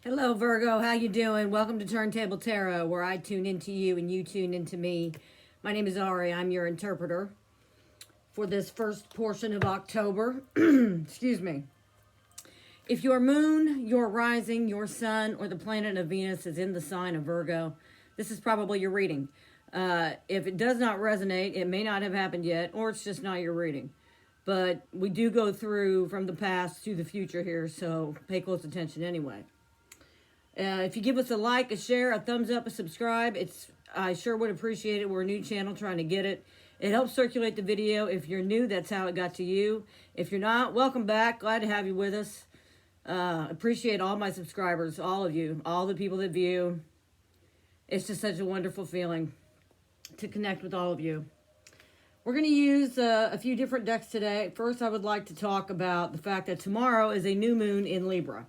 Hello, Virgo. How you doing? Welcome to Turntable Tarot, where I tune into you and you tune into me. My name is Ari. I'm your interpreter for this first portion of October. Excuse me. If your moon, your rising, your sun, or the planet of Venus is in the sign of Virgo, this is probably your reading. If it does not resonate, it may not have happened yet, or it's just not your reading. But we do go through from the past to the future here, so pay close attention anyway. If you give us a like, a share, a thumbs up, a subscribe, I sure would appreciate it. We're a new channel trying to get it. It helps circulate the video. If you're new, that's how it got to you. If you're not, welcome back. Glad to have you with us. Appreciate all my subscribers, all of you, all the people that view. It's just such a wonderful feeling to connect with all of you. We're going to use a few different decks today. First, I would like to talk about the fact that tomorrow is a new moon in Libra.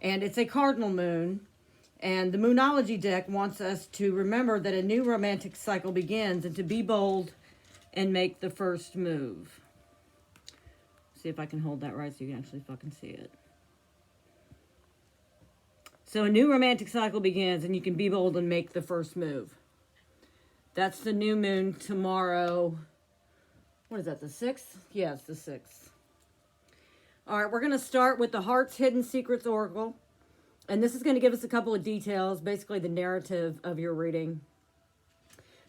And it's a cardinal moon, and the Moonology deck wants us to remember that a new romantic cycle begins and to be bold and make the first move. See if I can hold that right so you can actually fucking see it. So a new romantic cycle begins and you can be bold and make the first move. That's the new moon tomorrow. What is that, the 6th? Yeah, it's the 6th. All right, we're going to start with the Heart's Hidden Secrets Oracle. And this is going to give us a couple of details, basically the narrative of your reading,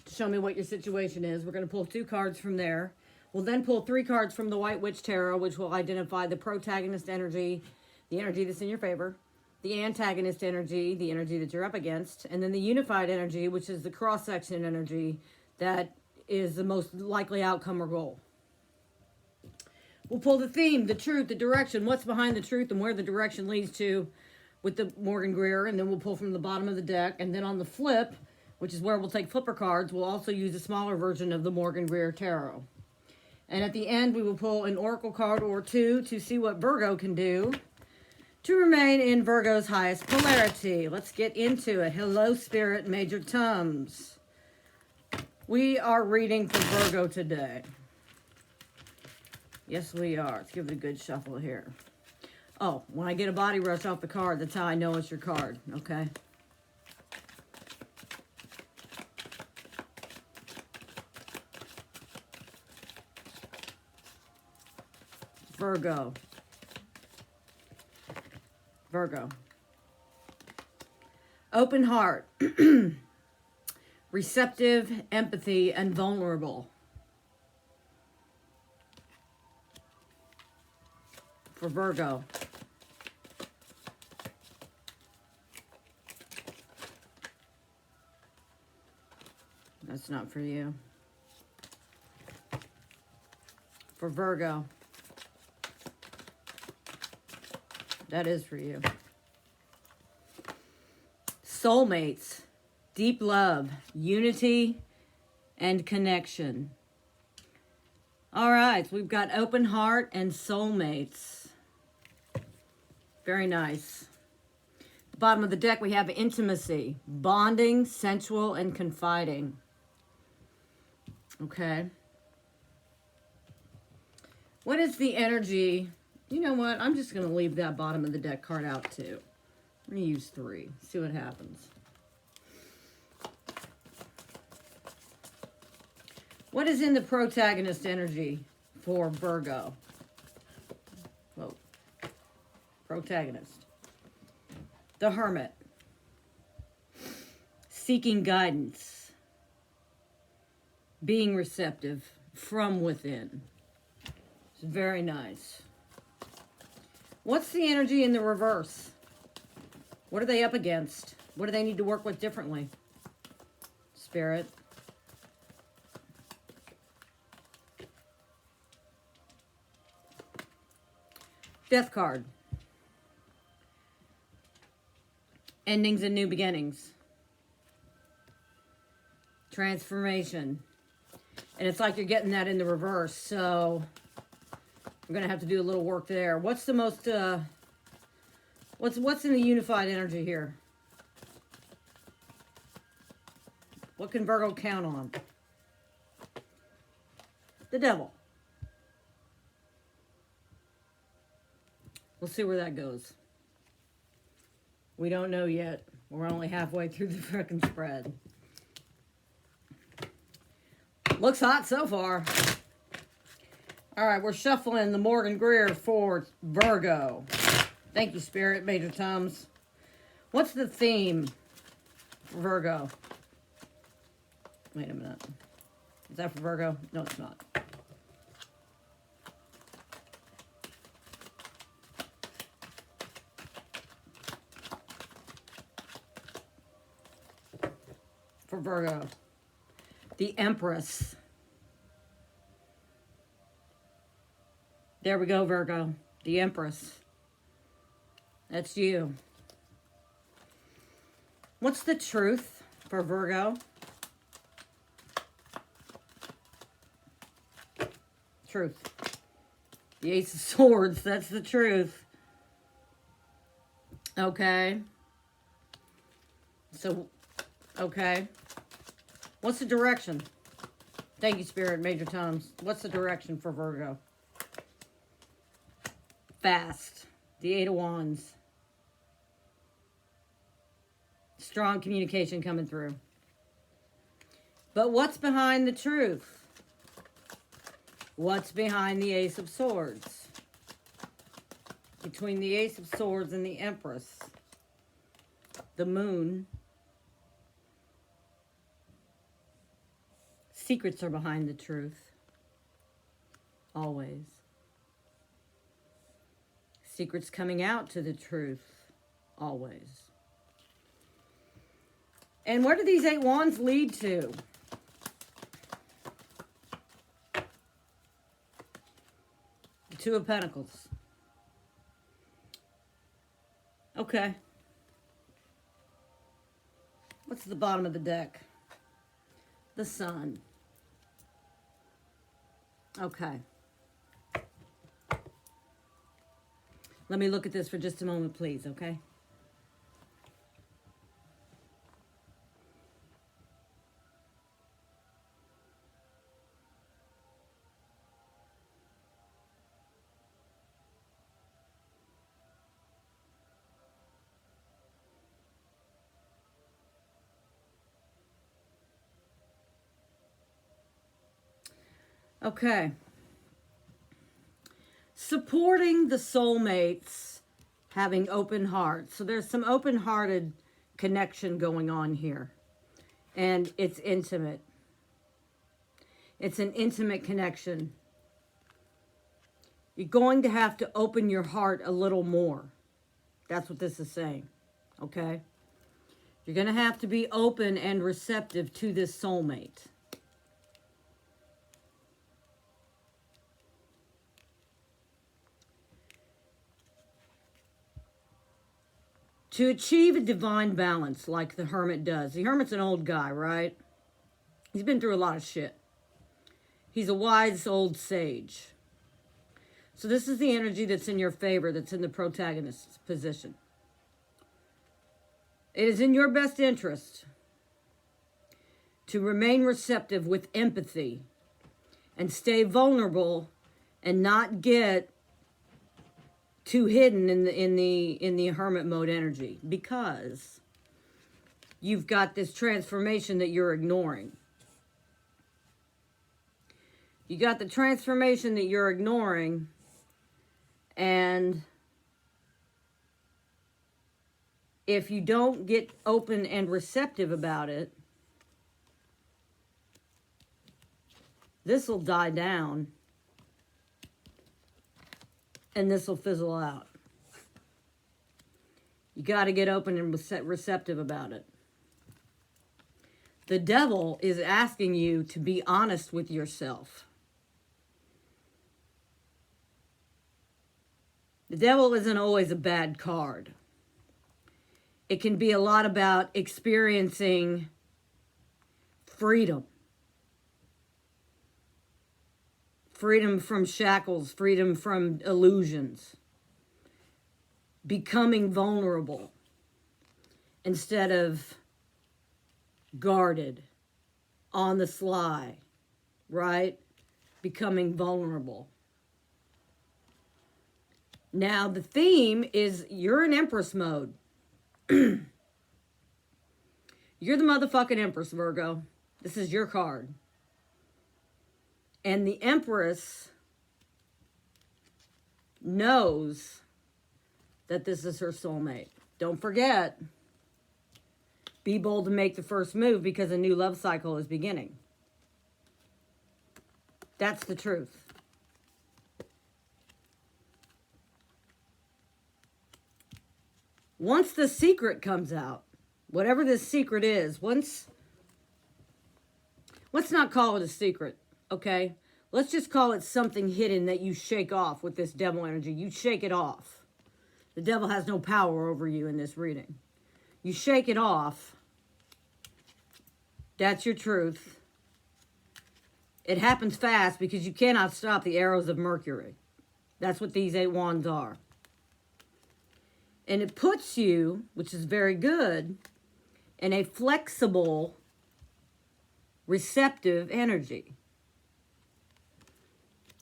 to show me what your situation is. We're going to pull 2 cards from there. We'll then pull 3 cards from the White Witch Tarot, which will identify the protagonist energy, the energy that's in your favor, the antagonist energy, the energy that you're up against, and then the unified energy, which is the cross-section energy that is the most likely outcome or goal. We'll pull the theme, the truth, the direction, what's behind the truth and where the direction leads to with the Morgan Greer. And then we'll pull from the bottom of the deck. And then on the flip, which is where we'll take flipper cards, we'll also use a smaller version of the Morgan Greer Tarot. And at the end, we will pull an oracle card or 2 to see what Virgo can do to remain in Virgo's highest polarity. Let's get into it. Hello, Spirit, Major Tums. We are reading for Virgo today. Yes, we are. Let's give it a good shuffle here. Oh, when I get a body rush off the card, that's how I know it's your card, okay? Virgo. Virgo. Open heart. Receptive, empathy, and vulnerable. For Virgo. That's not for you. For Virgo. That is for you. Soulmates. Deep love. Unity and connection. All right, so we've got open heart and soulmates. Very nice. Bottom of the deck, we have intimacy, bonding, sensual, and confiding. Okay. What is the energy? You know what? I'm just going to leave that bottom of the deck card out too. I'm going to use 3. See what happens. What is in the protagonist energy for Virgo? Whoa. Protagonist. The Hermit. Seeking guidance. Being receptive from within. It's very nice. What's the energy in the reverse? What are they up against? What do they need to work with differently? Spirit. Death card. Endings and new beginnings. Transformation. And it's like you're getting that in the reverse. So we're going to have to do a little work there. What's the most, what's in the unified energy here? What can Virgo count on? The Devil. We'll see where that goes. We don't know yet. We're only halfway through the frickin' spread. Looks hot so far. All right, we're shuffling the Morgan Greer for Virgo. Thank you, Spirit, Major Tums. What's the theme for Virgo? Wait a minute. Is that for Virgo? No, it's not. For Virgo. The Empress. There we go, Virgo. The Empress. That's you. What's the truth for Virgo? Truth. The Ace of Swords. That's the truth. Okay. So, okay. What's the direction? Thank you, Spirit, Major Toms. What's the direction for Virgo? Fast. The Eight of Wands. Strong communication coming through. But what's behind the truth? What's behind the Ace of Swords? Between the Ace of Swords and the Empress. The Moon. Secrets are behind the truth. Always. Secrets coming out to the truth. Always. And where do these 8 wands lead to? The 2 of Pentacles. Okay. What's at the bottom of the deck? The Sun. Okay. Let me look at this for just a moment, please, okay? Okay. Supporting the soulmates, having open hearts. So there's some open-hearted connection going on here. And it's intimate. It's an intimate connection. You're going to have to open your heart a little more. That's what this is saying. Okay? You're going to have to be open and receptive to this soulmate. To achieve a divine balance like the Hermit does. The Hermit's an old guy, right? He's been through a lot of shit. He's a wise old sage. So this is the energy that's in your favor, that's in the protagonist's position. It is in your best interest to remain receptive with empathy and stay vulnerable and not get too hidden in the hermit mode energy, because you've got this transformation that you're ignoring. You got the transformation that you're ignoring, and if you don't get open and receptive about it, this will die down. And this will fizzle out. You got to get open and receptive about it. The devil is asking you to be honest with yourself. The devil isn't always a bad card. It can be a lot about experiencing freedom. Freedom from shackles, freedom from illusions. Becoming vulnerable instead of guarded, on the sly, right? Becoming vulnerable. Now, the theme is you're in Empress mode. You're the motherfucking Empress, Virgo. This is your card. And the Empress knows that this is her soulmate. Don't forget, be bold to make the first move because a new love cycle is beginning. That's the truth. Once the secret comes out, whatever this secret is, let's not call it a secret, okay? Let's just call it something hidden that you shake off with this devil energy. You shake it off. The devil has no power over you in this reading. You shake it off. That's your truth. It happens fast because you cannot stop the arrows of Mercury. That's what these 8 wands are. And it puts you, which is very good, in a flexible, receptive energy.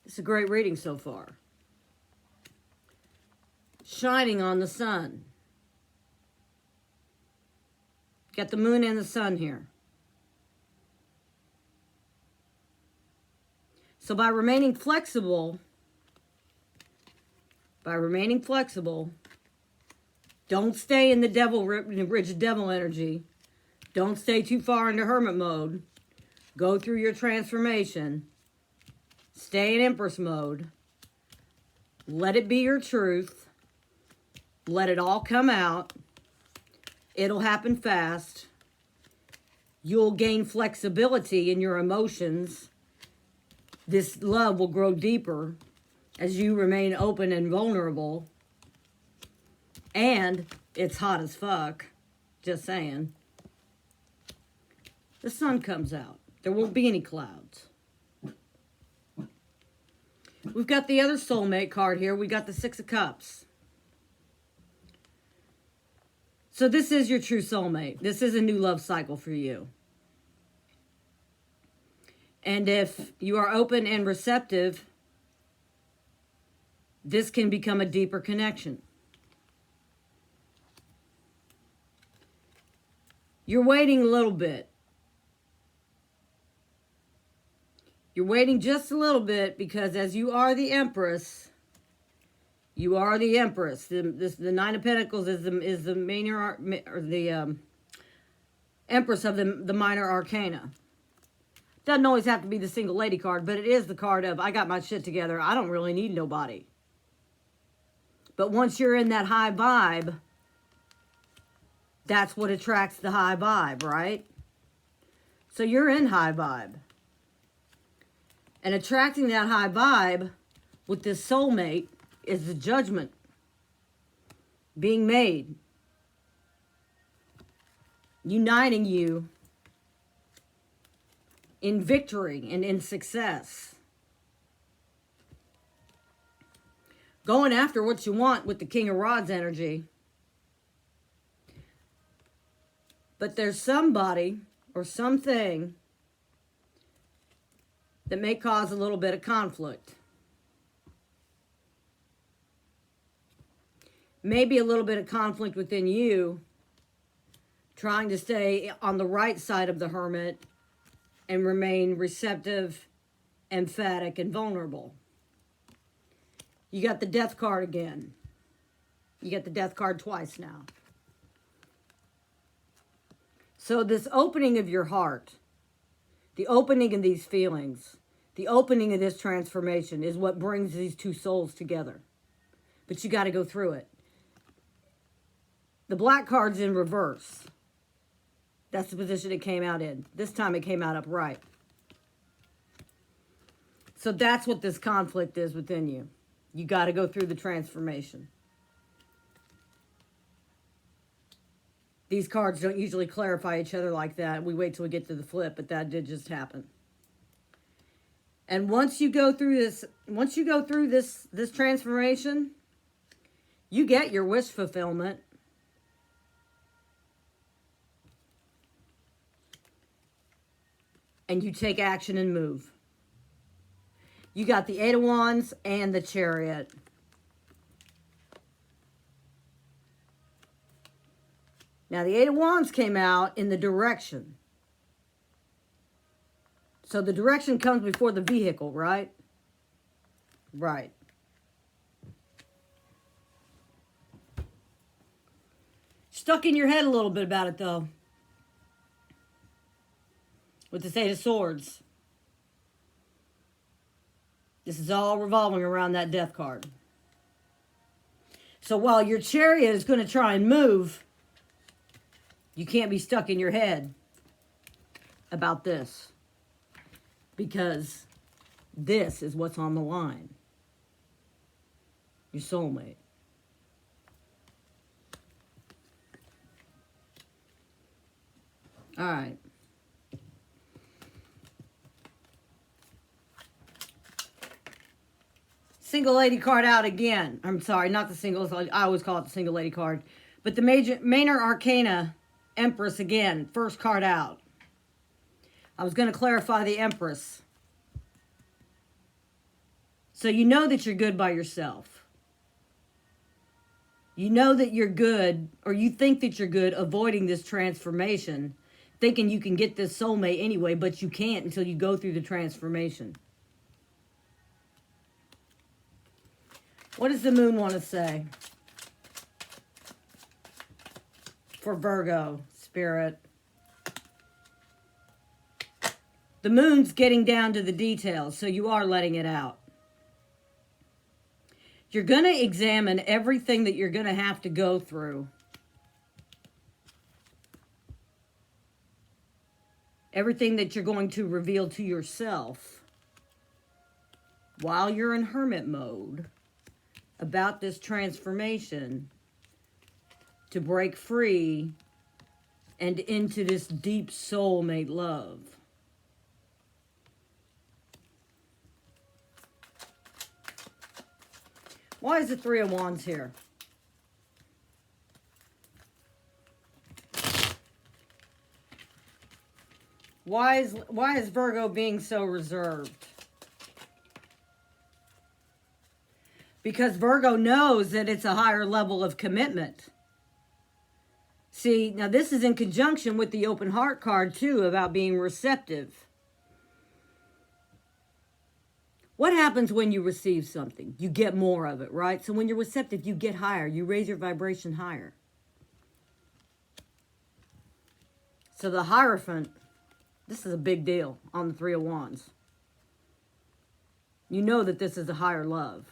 It's a great reading so far. Shining on the sun. Got the moon and the sun here. So by remaining flexible, don't stay in the rigid devil energy. Don't stay too far into hermit mode. Go through your transformation. Stay in Empress mode. Let it be your truth. Let it all come out. It'll happen fast. You'll gain flexibility in your emotions. This love will grow deeper as you remain open and vulnerable. And it's hot as fuck. Just saying. The sun comes out. There won't be any clouds. We've got the other soulmate card here. We got the 6 of Cups. So this is your true soulmate. This is a new love cycle for you. And if you are open and receptive, this can become a deeper connection. You're waiting a little bit. You're waiting just a little bit because as you are the Empress, you are the Empress. The 9 of Pentacles is the Empress of the minor arcana. Doesn't always have to be the single lady card, but it is the card of, I got my shit together. I don't really need nobody. But once you're in that high vibe, that's what attracts the high vibe, right? So you're in high vibe. And attracting that high vibe with this soulmate is the judgment being made. Uniting you in victory and in success. Going after what you want with the King of Rods energy. But there's somebody or something that may cause a little bit of conflict. Maybe a little bit of conflict within you, trying to stay on the right side of the hermit and remain receptive, emphatic, and vulnerable. You got the Death card again. You get the Death card twice now. So this opening of your heart, the opening of these feelings, the opening of this transformation is what brings these two souls together. But you got to go through it. The black card's in reverse. That's the position it came out in. This time it came out upright. So that's what this conflict is within you. You got to go through the transformation. These cards don't usually clarify each other like that. We wait till we get to the flip, but that did just happen. And once you go through this transformation, you get your wish fulfillment. And you take action and move. You got the 8 of Wands and the Chariot. Now, the Eight of Wands came out in the direction. So the direction comes before the vehicle, right? Right. Stuck in your head a little bit about it, though. With the Eight of Swords. This is all revolving around that Death card. So while your Chariot is going to try and move, you can't be stuck in your head about this. Because this is what's on the line. Your soulmate. All right. Single lady card out again. I'm sorry, not the singles. I always call it the single lady card. But the Minor Arcana Empress again. First card out. I was going to clarify the Empress. So you know that you're good by yourself. You know that you're good, or you think that you're good avoiding this transformation, thinking you can get this soulmate anyway, but you can't until you go through the transformation. What does the moon want to say? For Virgo, Spirit. The moon's getting down to the details, so you are letting it out. You're going to examine everything that you're going to have to go through. Everything that you're going to reveal to yourself while you're in hermit mode about this transformation to break free and into this deep soulmate love. Why is the Three of Wands here? Why is Virgo being so reserved? Because Virgo knows that it's a higher level of commitment. See, now this is in conjunction with the open heart card too, about being receptive. What happens when you receive something? You get more of it, right? So when you're receptive, you get higher. You raise your vibration higher. So the Hierophant, this is a big deal on the Three of Wands. You know that this is a higher love.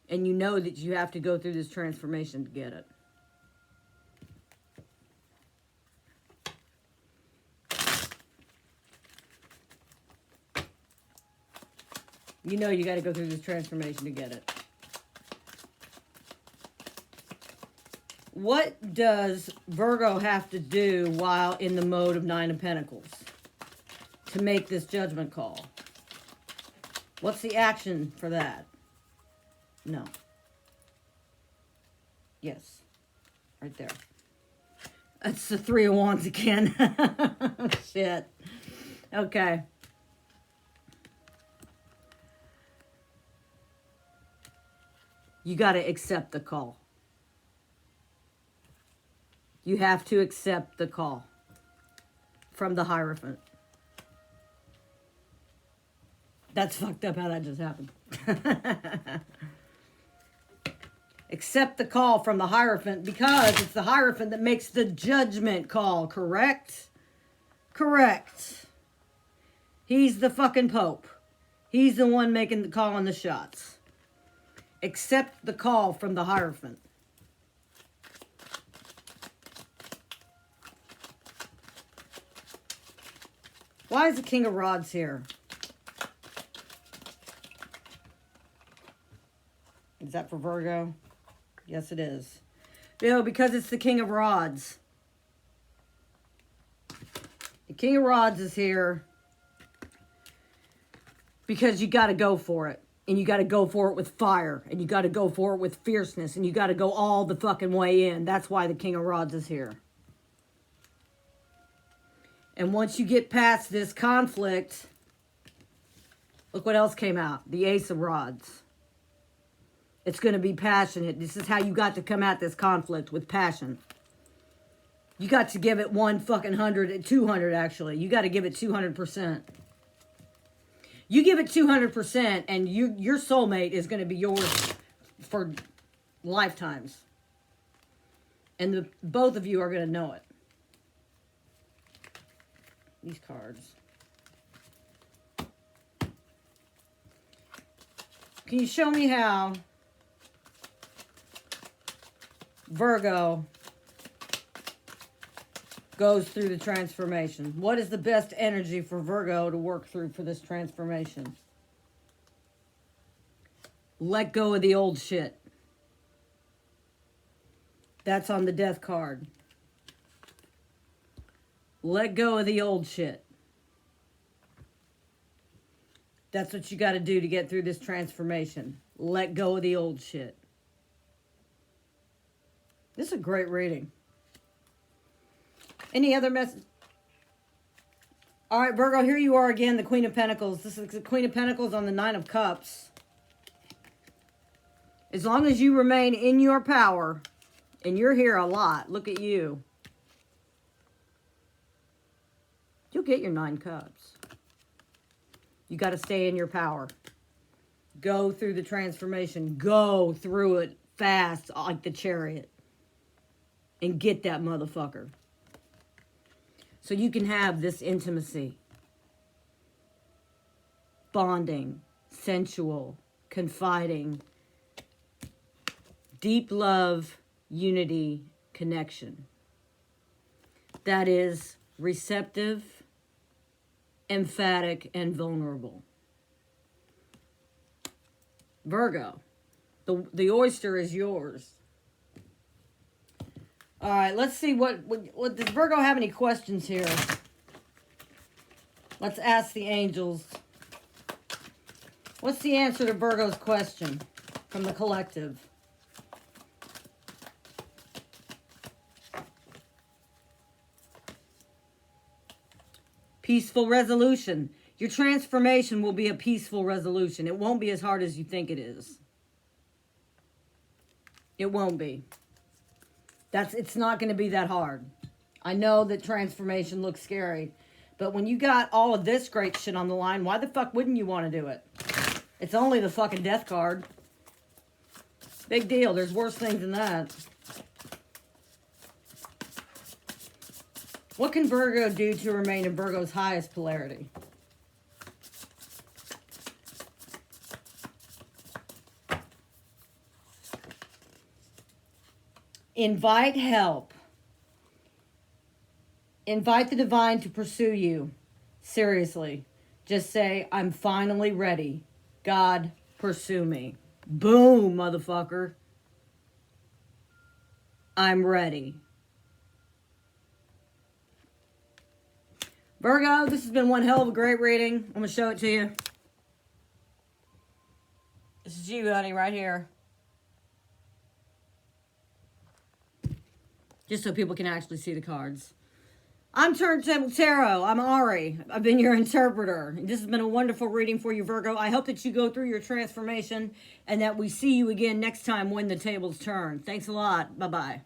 And you know that you have to go through this transformation to get it. You know you got to go through this transformation to get it. What does Virgo have to do while in the mode of Nine of Pentacles to make this judgment call? What's the action for that? No. Yes. Right there. That's the Three of Wands again. Shit. Okay. You got to accept the call. You have to accept the call from the Hierophant. That's fucked up how that just happened. Accept the call from the Hierophant because it's the Hierophant that makes the judgment call, correct? Correct. He's the fucking Pope. He's the one making the call on the shots. Accept the call from the Hierophant. Why is the King of Rods here? Is that for Virgo? Yes, it is. No, because it's the King of Rods. The King of Rods is here because you got to go for it. And you got to go for it with fire. And you got to go for it with fierceness. And you got to go all the fucking way in. That's why the King of Rods is here. And once you get past this conflict, look what else came out. The Ace of Rods. It's going to be passionate. This is how you got to come at this conflict, with passion. You got to give it 200 actually. You got to give it 200%. You give it 200% and your soulmate is going to be yours for lifetimes. And both of you are going to know it. These cards. Can you show me how Virgo goes through the transformation? What is the best energy for Virgo to work through for this transformation? Let go of the old shit. That's on the death card. Let go of the old shit. That's what you got to do to get through this transformation. Let go of the old shit. This is a great reading. Any other message? All right, Virgo, here you are again, the Queen of Pentacles. This is the Queen of Pentacles on the Nine of Cups. As long as you remain in your power, and you're here a lot, look at you. You'll get your 9 cups. You got to stay in your power. Go through the transformation. Go through it fast like the Chariot. And get that motherfucker. So you can have this intimacy. Bonding. Sensual. Confiding. Deep love. Unity. Connection. That is receptive, emphatic, and vulnerable. Virgo, the oyster is yours. All right, let's see what does Virgo have any questions here? Let's ask the angels. What's the answer to Virgo's question from the collective? Peaceful resolution. Your transformation will be a peaceful resolution. It won't be as hard as you think it is. It won't be. It's not going to be that hard. I know that transformation looks scary, but when you got all of this great shit on the line, why the fuck wouldn't you want to do it? It's only the fucking death card. Big deal. There's worse things than that. What can Virgo do to remain in Virgo's highest polarity? Invite help. Invite the divine to pursue you. Seriously. Just say, I'm finally ready. God, pursue me. Boom, motherfucker. I'm ready. Virgo, this has been one hell of a great reading. I'm going to show it to you. This is you, honey, right here. Just so people can actually see the cards. I'm Turntable Tarot. I'm Ari. I've been your interpreter. This has been a wonderful reading for you, Virgo. I hope that you go through your transformation and that we see you again next time when the tables turn. Thanks a lot. Bye-bye.